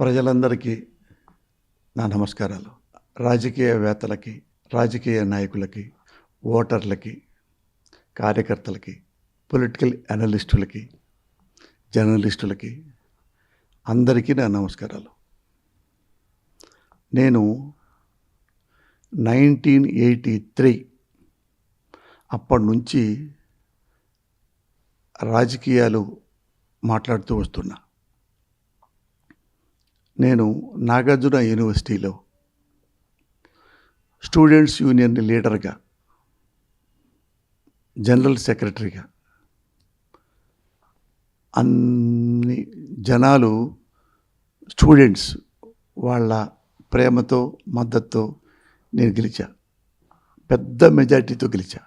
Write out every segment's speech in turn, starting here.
ప్రజలందరికీ నా నమస్కారాలు. రాజకీయవేత్తలకి, రాజకీయ నాయకులకి, ఓటర్లకి, కార్యకర్తలకి, పొలిటికల్ అనలిస్టులకి, జర్నలిస్టులకి అందరికీ నా నమస్కారాలు. నేను 1983 అప్పటి నుంచి రాజకీయాలు మాట్లాడుతూ వస్తున్నా. నేను నాగార్జున యూనివర్సిటీలో స్టూడెంట్స్ యూనియన్ లీడర్గా, జనరల్ సెక్రటరీగా అన్ని జనాలు స్టూడెంట్స్ వాళ్ళ ప్రేమతో మద్దతుతో నేను గెలిచా. పెద్ద మెజార్టీతో గెలిచా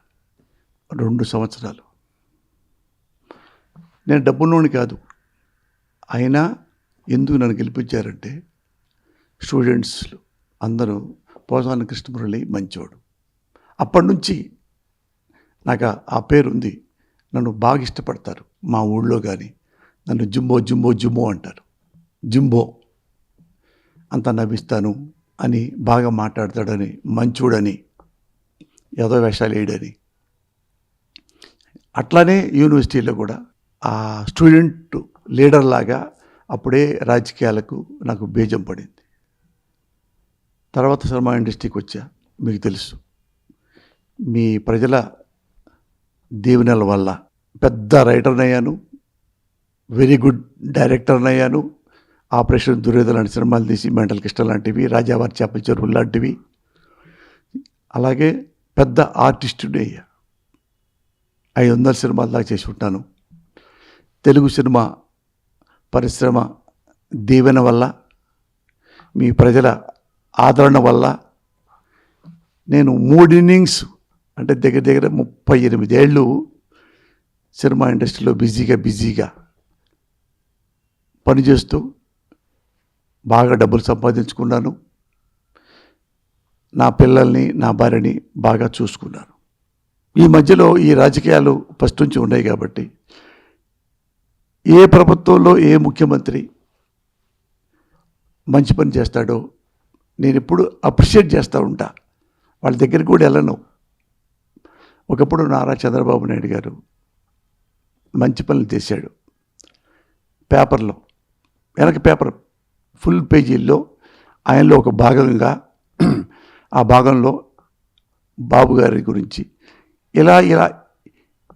2 సంవత్సరాలు. నేను డబ్బున్నోని కాదు, అయినా ఎందుకు నన్ను గెలిపించారంటే స్టూడెంట్స్ అందరూ పోసాని కృష్ణమురళి మంచోడు. అప్పటి నుంచి నాకు ఆ పేరు ఉంది. నన్ను బాగా ఇష్టపడతారు మా ఊళ్ళో. కానీ నన్ను జుంబో జుంబో జుంబో అంటారు. జుంబో అంత నవ్విస్తాను అని, బాగా మాట్లాడతాడని, మంచోడని, ఏదో వేషాలు వేయడని. అట్లానే యూనివర్సిటీలో కూడా ఆ స్టూడెంట్ లీడర్ లాగా అప్పుడే రాజకీయాలకు నాకు బీజం పడింది. తర్వాత సినిమా ఇండస్ట్రీకి వచ్చా. మీకు తెలుసు, మీ ప్రజల దీవెనల వల్ల పెద్ద రైటర్ని అయ్యాను, వెరీ గుడ్ డైరెక్టర్ని అయ్యాను. ఆపరేషన్ దుర్యోధన లాంటి సినిమాలు తీసి, మెంటల్ కిస్టల్ లాంటివి, రాజావారి చేపల చెరువులు లాంటివి, అలాగే పెద్ద ఆర్టిస్టుని అయ్యా. 500 సినిమాల దాకా చేసి ఉంటాను. తెలుగు సినిమా పరిశ్రమ దీవెన వల్ల, మీ ప్రజల ఆదరణ వల్ల నేను 3 ఇన్నింగ్స్ అంటే దగ్గర 38 ఏళ్ళు సినిమా ఇండస్ట్రీలో బిజీగా పనిచేస్తూ బాగా డబ్బులు సంపాదించుకున్నాను. నా పిల్లల్ని, నా భార్యని బాగా చూసుకున్నాను. ఈ మధ్యలో ఈ రాజకీయాలు ఫస్ట్ నుంచి ఉన్నాయి కాబట్టి ఏ ప్రభుత్వంలో ఏ ముఖ్యమంత్రి మంచి పని చేస్తాడో నేను ఎప్పుడు అప్రిషియేట్ చేస్తూ ఉంటా. వాళ్ళ దగ్గరికి కూడా వెళ్ళను. ఒకప్పుడు నారా చంద్రబాబు నాయుడు గారు మంచి పనులు చేశాడు. పేపర్లో వెనక పేపర్ ఫుల్ పేజీల్లో ఆయనలో ఒక భాగంగా, ఆ భాగంలో బాబు గారి గురించి ఇలా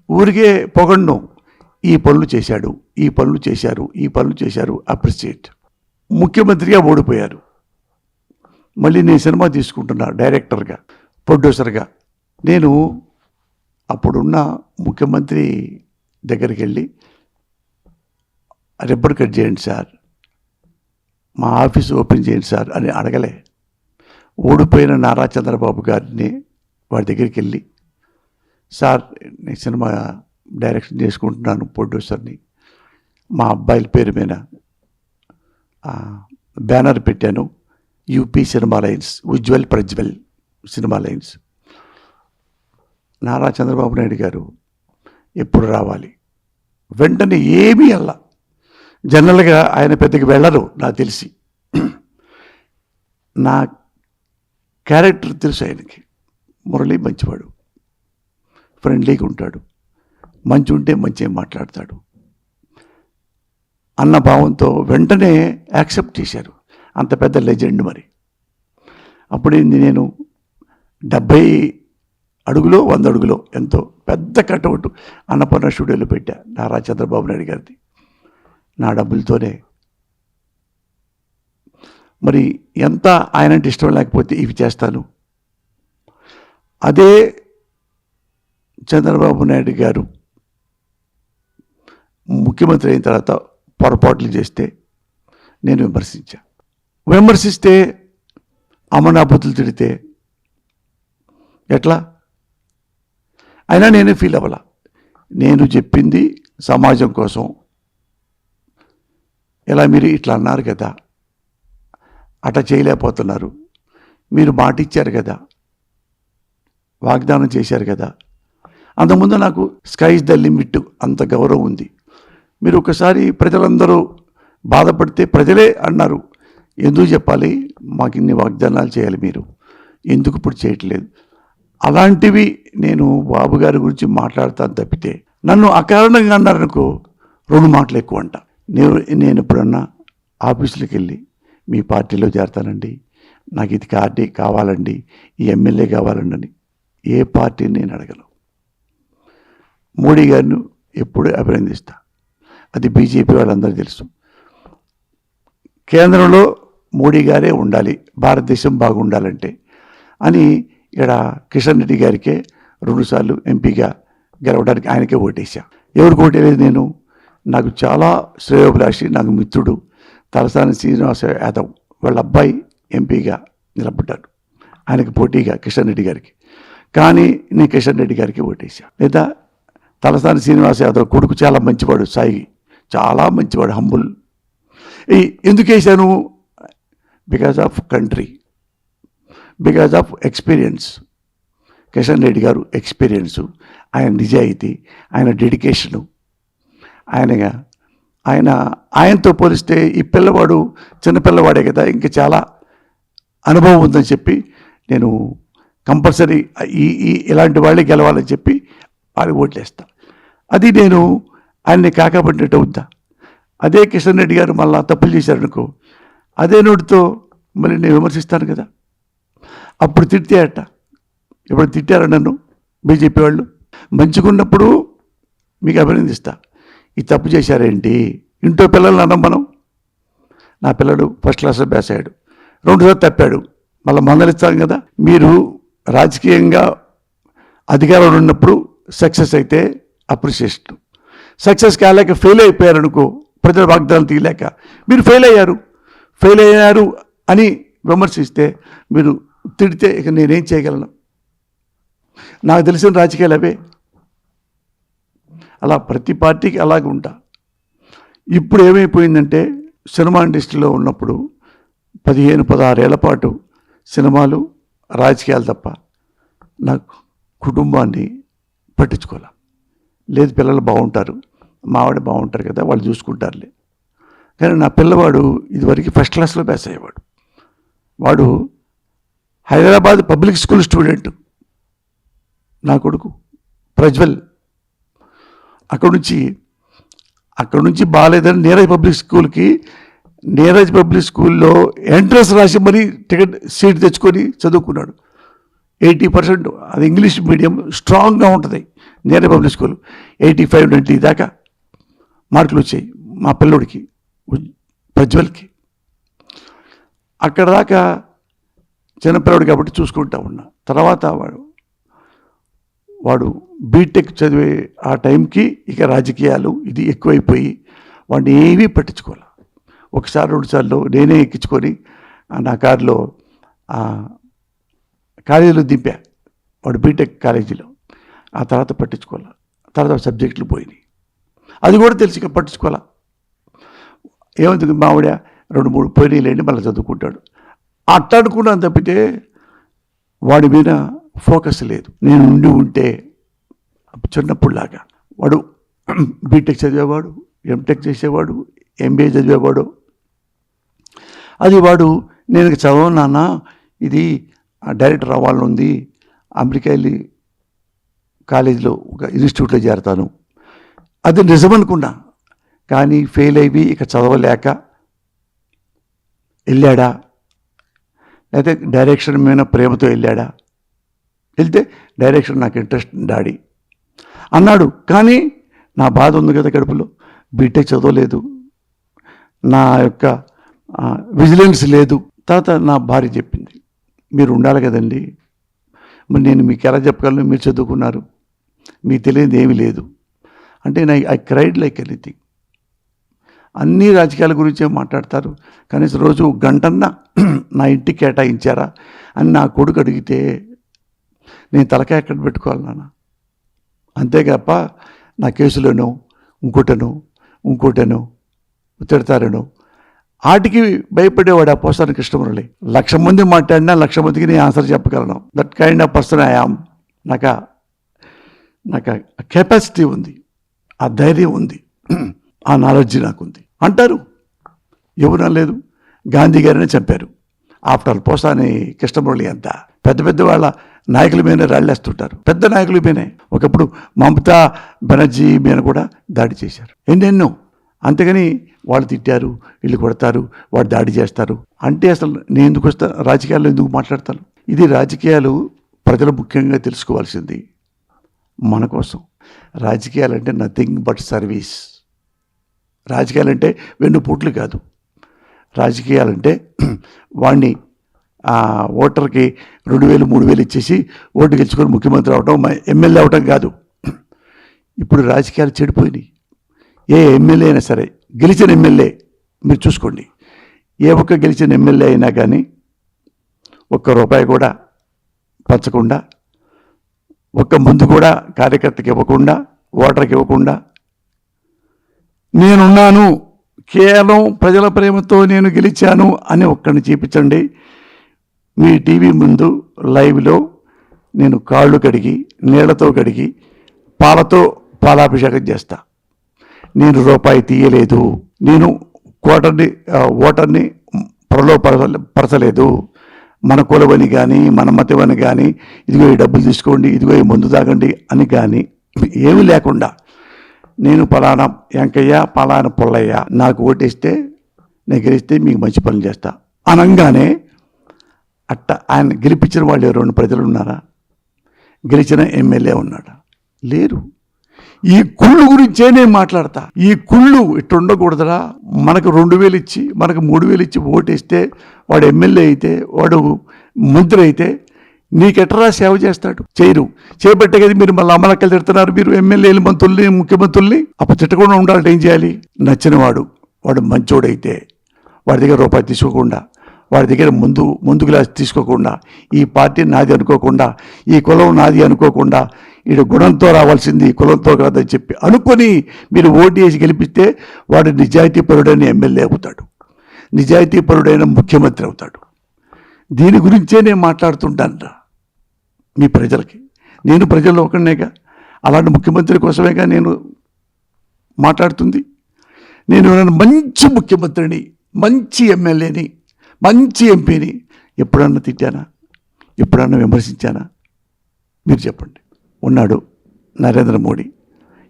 ఊరికే పొగడ్ను. ఈ పనులు చేశాడు, ఈ పనులు చేశారు, ఈ పనులు చేశారు, అప్రిషియేట్. ముఖ్యమంత్రిగా ఓడిపోయారు. మళ్ళీ నేను సినిమా తీసుకుంటున్నా, డైరెక్టర్గా, ప్రొడ్యూసర్గా. నేను అప్పుడున్న ముఖ్యమంత్రి దగ్గరికి వెళ్ళి, రిబ్బర్ కట్ చేయండి సార్, మా ఆఫీస్ ఓపెన్ చేయండి సార్ అని అడగలే. ఓడిపోయిన నారా చంద్రబాబు గారిని వాడి దగ్గరికి వెళ్ళి, సార్ నేను సినిమా డైరెక్షన్ చేసుకుంటున్నాను, ప్రొడ్యూసర్ని, మా అబ్బాయిల పేరు మీద బ్యానర్ పెట్టాను, UP cinema lines, Ujjwal Prajwal cinema lines. Nara Chandrababu Naidu గారు ఎప్పుడు రావాలి, వెంటనే ఏమీ అలా. జనరల్గా ఆయన పెద్దకి వెళ్ళరు నాకు తెలిసి. నా క్యారెక్టర్ తెలుసు ఆయనకి. మురళి మంచివాడు, ఫ్రెండ్లీగా ఉంటాడు, మంచి ఉంటే మంచిగా మాట్లాడతాడు అన్న భావంతో వెంటనే యాక్సెప్ట్ చేశారు. అంత పెద్ద లెజెండ్. మరి అప్పుడు నేను 70 అడుగులో 100 అడుగులో ఎంతో పెద్ద కటౌట్ అన్నపూర్ణ స్టూడియోలో పెట్టా, నారా చంద్రబాబు నాయుడు గారిది, నా డబ్బులతోనే. మరి ఎంత ఆయనంటే ఇష్టం లేకపోతే ఇవి చేస్తాను. అదే చంద్రబాబు నాయుడు గారు ముఖ్యమంత్రి అయిన తర్వాత పొరపాట్లు చేస్తే నేను విమర్శిస్తే అమనాభూతులు తిడితే ఎట్లా? అయినా నేనే ఫీల్ అవ్వాల. నేను చెప్పింది సమాజం కోసం. ఇలా మీరు ఇట్లా అన్నారు కదా, అట్లా చేయలేకపోతున్నారు, మీరు మాట ఇచ్చారు కదా, వాగ్దానం చేశారు కదా. అంతకుముందు నాకు స్కై ఇస్ ద లిమిట్ అంత గౌరవం ఉంది. మీరు ఒకసారి ప్రజలందరూ బాధపడితే ప్రజలే అన్నారు, ఎందుకు చెప్పాలి, మాకు ఇన్ని వాగ్దానాలు చేయాలి మీరు, ఎందుకు ఇప్పుడు చేయట్లేదు? అలాంటివి నేను బాబు గారి గురించి మాట్లాడతాను తప్పితే, నన్ను అకారణంగా అన్నారనుకో 2 మాటలు ఎక్కువ అంట. నేను ఎప్పుడన్నా ఆఫీసులకు వెళ్ళి మీ పార్టీలో చేరతానండి, నాకు ఇది పార్టీ కావాలండి, ఈ ఎమ్మెల్యే కావాలండి అని ఏ పార్టీని నేను అడగను. మోడీ గారిని ఎప్పుడు అభినందిస్తా, అది బీజేపీ వాళ్ళందరూ తెలుసు. కేంద్రంలో మోడీ గారే ఉండాలి, భారతదేశం బాగుండాలంటే అని ఇక్కడ కిషన్ రెడ్డి గారికే 2 సార్లు ఎంపీగా గెలవడానికి ఆయనకే ఓటేసా. ఎవరికి ఓటేలేదు నేను? నాకు చాలా శ్రేయోభిలాషి, నాకు మిత్రుడు తలసాని శ్రీనివాస యాదవ్ వాళ్ళ అబ్బాయి ఎంపీగా నిలబడ్డాడు, ఆయనకి పోటీగా కిషన్ రెడ్డి గారికి. కానీ నేను కిషన్ రెడ్డి గారికి ఓటేసా. లేదా తలసాని శ్రీనివాస యాదవ్ కొడుకు చాలా మంచివాడు, సాయి చాలా మంచివాడు, హంబుల్. ఎందుకు వేసాను? Because of country, because of experience. Kishan Reddy గారు ఎక్స్పీరియన్సు, ఆయన నిజాయితీ, ఆయన డెడికేషను, ఆయనతో పోలిస్తే ఈ పిల్లవాడు చిన్నపిల్లవాడే కదా, ఇంకా చాలా అనుభవం ఉందని చెప్పి నేను కంపల్సరీ ఇలాంటి వాళ్ళే గెలవాలని చెప్పి వాళ్ళకి ఓట్లేస్తా. అది నేను ఆయన్ని కాకపడినట్టు అవుతా. అదే కిషన్ రెడ్డి గారు మళ్ళీ తప్పులు చేశారనుకో, అదే నోటితో మళ్ళీ నేను విమర్శిస్తాను కదా. అప్పుడు తిట్టారట, ఇప్పుడు తిట్టారు నన్ను బీజేపీ వాళ్ళు. మంచిగున్నప్పుడు మీకు అభినందిస్తా, ఈ తప్పు చేశారేంటి? ఇంట్లో పిల్లల్ని అన్నాం మనం. నా పిల్లడు ఫస్ట్ క్లాస్లో పాస్ అయ్యాడు, 2 సార్లు తప్పాడు, మళ్ళీ మందలిస్తాం కదా. మీరు రాజకీయంగా అధికారంలో ఉన్నప్పుడు సక్సెస్ అయితే అప్రిషియేషన్, సక్సెస్ కాలేక ఫెయిల్ అయిపోయారనుకో, ప్రజల వాగ్దానాలు తీయలేక మీరు ఫెయిల్ అయ్యారు అని విమర్శిస్తే, మీరు తిడితే ఇక నేనేం చేయగలను? నాకు తెలిసిన రాజకీయాలు అవే. అలా ప్రతి పార్టీకి అలాగే ఉంటా. ఇప్పుడు ఏమైపోయిందంటే, సినిమా ఇండస్ట్రీలో ఉన్నప్పుడు 15-16 ఏళ్ల పాటు సినిమాలు రాజకీయాలు తప్ప నాకు కుటుంబాన్ని పట్టించుకోవాలి. లేదు పిల్లలు బాగుంటారు, మావాడు బాగుంటారు కదా, వాళ్ళు చూసుకుంటారులే. కానీ నా పిల్లవాడు ఇదివరకు ఫస్ట్ క్లాస్లో పాస్ అయ్యేవాడు. వాడు హైదరాబాద్ పబ్లిక్ స్కూల్ స్టూడెంట్ నా కొడుకు ప్రజ్వల్. అక్కడ నుంచి బాగాలేదని నీరజ్ పబ్లిక్ స్కూల్లో ఎంట్రన్స్ రాసి మరీ టికెట్ సీట్ తెచ్చుకొని చదువుకున్నాడు. 80% అది ఇంగ్లీష్ మీడియం స్ట్రాంగ్గా ఉంటుంది. నీరజ్ పబ్లిక్ స్కూల్ 85-90 దాకా మార్కులు వచ్చాయి మా పిల్లోడికి, ప్రజ్వల్కి. అక్కడ దాకా చిన్నపిల్లడు కాబట్టి చూసుకుంటా ఉన్నా. తర్వాత వాడు బీటెక్ చదివే ఆ టైంకి ఇక రాజకీయాలు ఇది ఎక్కువైపోయి వాడిని ఏమీ పట్టించుకోవాలి. 1-2 సార్లు నేనే ఎక్కించుకొని నా కారులో కాలేజీలో దింపా, వాడు బీటెక్ కాలేజీలో. ఆ తర్వాత పట్టించుకోవాలి. తర్వాత సబ్జెక్టులు పోయినాయి, అది కూడా తెలిసి ఇక పట్టించుకోవాలా. ఏమంటుంది మావిడ 2-3 పోయినాయిలేండి, మళ్ళీ చదువుకుంటాడు అట్లా అనుకున్నాను తప్పితే వాడి మీద ఫోకస్ లేదు. నేను ఉంటే చిన్నప్పుడులాగా వాడు బీటెక్ చదివేవాడు, ఎంటెక్ చేసేవాడు, ఎంబీఏ చదివేవాడు. అది వాడు నేను చదవను నాన్న, ఇది డైరెక్టర్ అవ్వాలని ఉంది, అమెరికా వెళ్ళి కాలేజీలో ఒక ఇన్స్టిట్యూట్లో చేరతాను, అది నిజమనుకున్నా. కానీ ఫెయిల్ అయ్యి ఇక చదవలేక వెళ్ళాడా, లేకపోతే డైరెక్షన్ మీద ప్రేమతో వెళ్ళాడా? వెళ్తే డైరెక్షన్ నాకు ఇంట్రెస్ట్ డాడీ అన్నాడు. కానీ నా బాధ ఉంది కదా కడుపులో, బీటెక్ చదవలేదు, నా యొక్క విజిలెన్స్ లేదు. తర్వాత నా భార్య చెప్పింది, మీరు ఉండాలి కదండి, మరి నేను మీకు ఎలా చెప్పగలను, మీరు చదువుకున్నారు, మీకు తెలియదు ఏమీ లేదు అంటే. I cried like anything. అన్ని రాజకీయాల గురించే మాట్లాడతారు, కనీసం రోజు గంటన్నా నా ఇంటికి కేటాయించారా అని నా కొడుకు అడిగితే నేను తలకాయ ఎక్కడ పెట్టుకోవాలి నాన్న? అంతేగాప నా కేసులోనో ఇంకోటనో తిడతారనో వాటికి భయపడేవాడు ఆ పోసాని కృష్ణమురళి. 1,00,000 మంది మాట్లాడినా 1,00,000 మందికి నేను ఆన్సర్ చెప్పగలను. That kind of person I am. నాకు కెపాసిటీ ఉంది, ఆ ధైర్యం ఉంది, ఆ నాలెడ్జ్ నాకుంది అంటారు. ఎవరు అనలేదు. గాంధీ గారిని చంపారు. ఆఫ్టర్ పోసాని కృష్ణమురళి అంతా పెద్ద పెద్ద వాళ్ళ నాయకుల మీద రాళ్ళేస్తుంటారు. పెద్ద నాయకుల మీదనే ఒకప్పుడు మమతా బెనర్జీ మీద కూడా దాడి చేశారు. ఎన్నెన్నో. అంతేగాని వాళ్ళు తిట్టారు, వీళ్ళు కొడతారు, వాడు దాడి చేస్తారు అంటే అసలు నేను ఎందుకు వస్తా, రాజకీయాల్లో ఎందుకు మాట్లాడతాను? ఇది రాజకీయాలు ప్రజలు ముఖ్యంగా తెలుసుకోవాల్సింది మన కోసం. రాజకీయాలంటే నథింగ్ బట్ సర్వీస్. రాజకీయాలంటే వెన్నుపోట్లు కాదు. రాజకీయాలంటే వాడిని ఓటర్కి 2,000 3,000 ఇచ్చేసి ఓటు గెలుచుకొని ముఖ్యమంత్రి అవడం, ఎమ్మెల్యే అవడం కాదు. ఇప్పుడు రాజకీయాలు చెడిపోయినాయి. ఏ ఎమ్మెల్యే అయినా సరే, గెలిచిన ఎమ్మెల్యే మీరు చూసుకోండి, ఏ ఒక్క గెలిచిన ఎమ్మెల్యే అయినా కానీ ₹1 కూడా పంచకుండా, ఒక్క ముందు కూడా కార్యకర్తకి ఇవ్వకుండా, ఓటర్కి ఇవ్వకుండా, నేనున్నాను, కేవలం ప్రజల ప్రేమతో నేను గెలిచాను అని ఒక్కడిని చూపించండి. మీ టీవీ ముందు లైవ్లో నేను కాళ్ళు కడిగి, నీళ్లతో కడిగి, పాలతో పాలాభిషేకం చేస్తా. నేను రూపాయి తీయలేదు, నేను ఓటర్ని పరచలేదు, మన కులవని కానీ మన మతమని కానీ, ఇదిగో ఈ డబ్బులు తీసుకోండి, ఇదిగో ఈ మందు తాగండి అని కానీ ఏమీ లేకుండా, నేను పలానా వెంకయ్య, పలానా పుల్లయ్య, నాకు ఓటేస్తే నేను గెలిస్తే మీకు మంచి పనులు చేస్తా అనగానే అట్ట ఆయన గెలిపించిన వాళ్ళు ఎవరైనా ప్రజలు ఉన్నారా? గెలిచిన ఎమ్మెల్యే ఉన్నాడా? లేరు. ఈ కుళ్ళు గురించే నేను మాట్లాడతా. ఈ కుళ్ళు ఇట్టు ఉండకూడదురా. మనకు 2,000 ఇచ్చి, మనకు 3,000 ఇచ్చి ఓటేస్తే వాడు ఎమ్మెల్యే అయితే, వాడు మంత్రి అయితే నీకెట్రా సేవ చేస్తాడు? చేయరు. చేపట్టే కదా మీరు మళ్ళీ అమలక్కలు తిడుతున్నారు. మీరు ఎమ్మెల్యేలు, మంత్రుల్ని, ముఖ్యమంత్రుల్ని అప్పుడు తిట్టకుండా ఉండాలంటే ఏం చేయాలి? నచ్చిన వాడు మంచోడైతే, వాడి దగ్గర రూపాయి తీసుకోకుండా, వాడి దగ్గర ముందు గ్లాస్ తీసుకోకుండా, ఈ పార్టీ నాది అనుకోకుండా, ఈ కులం నాది అనుకోకుండా, వీడు గుణంతో రావాల్సింది కులంతో కాదని చెప్పి అనుకొని మీరు ఓటు వేసి గెలిపిస్తే వాడు నిజాయితీపరుడైన ఎమ్మెల్యే అవుతాడు, నిజాయితీపరుడైన ముఖ్యమంత్రి అవుతాడు. దీని గురించే నేను మాట్లాడుతుంటాను మీ ప్రజలకి. నేను ప్రజల్లో ఒకనేగా, అలాంటి ముఖ్యమంత్రి కోసమేగా నేను మాట్లాడుతుంది. నేను మంచి ముఖ్యమంత్రిని, మంచి ఎమ్మెల్యేని, మంచి ఎంపీని ఎప్పుడన్నా తిట్టానా? ఎప్పుడన్నా విమర్శించానా? మీరు చెప్పండి. ఉన్నాడు నరేంద్ర మోడీ,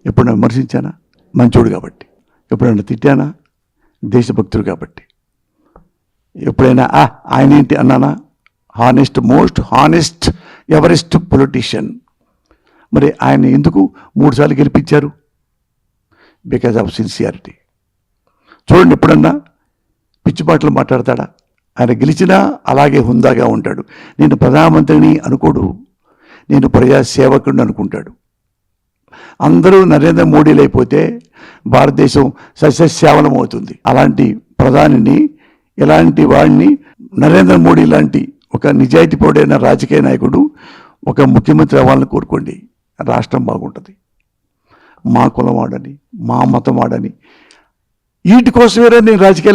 ఎప్పుడన్నా విమర్శించానా? మంచోడు కాబట్టి. ఎప్పుడన్నా తిట్టానా? దేశభక్తుడు కాబట్టి. ఎప్పుడైనా ఆయన ఏంటి అన్నానా? Most honest Everest politician. మరి ఆయన ఎందుకు 3 సార్లు గెలిపించారు? Because of sincerity. చూడండి, ఎప్పుడన్నా పిచ్చిపాటలు మాట్లాడతాడా? ఆయన గెలిచినా అలాగే హుందాగా ఉంటాడు. నేను ప్రధానమంత్రిని అనుకోడు, నేను ప్రజాసేవకుడిని అనుకుంటాడు. అందరూ నరేంద్ర మోడీలు అయిపోతే భారతదేశం సస్యశ్యామలం అవుతుంది. అలాంటి ప్రధానిని, ఇలాంటి వాడిని, నరేంద్ర మోడీ లాంటి ఒక నిజాయితీపరుడైన రాజకీయ నాయకుడు ఒక ముఖ్యమంత్రి అవ్వాలని కోరుకోండి. రాష్ట్రం బాగుంటుంది. మా కులం వాడని, మా మతం వాడని, వీటి కోసమేరా నేను రాజకీయాలు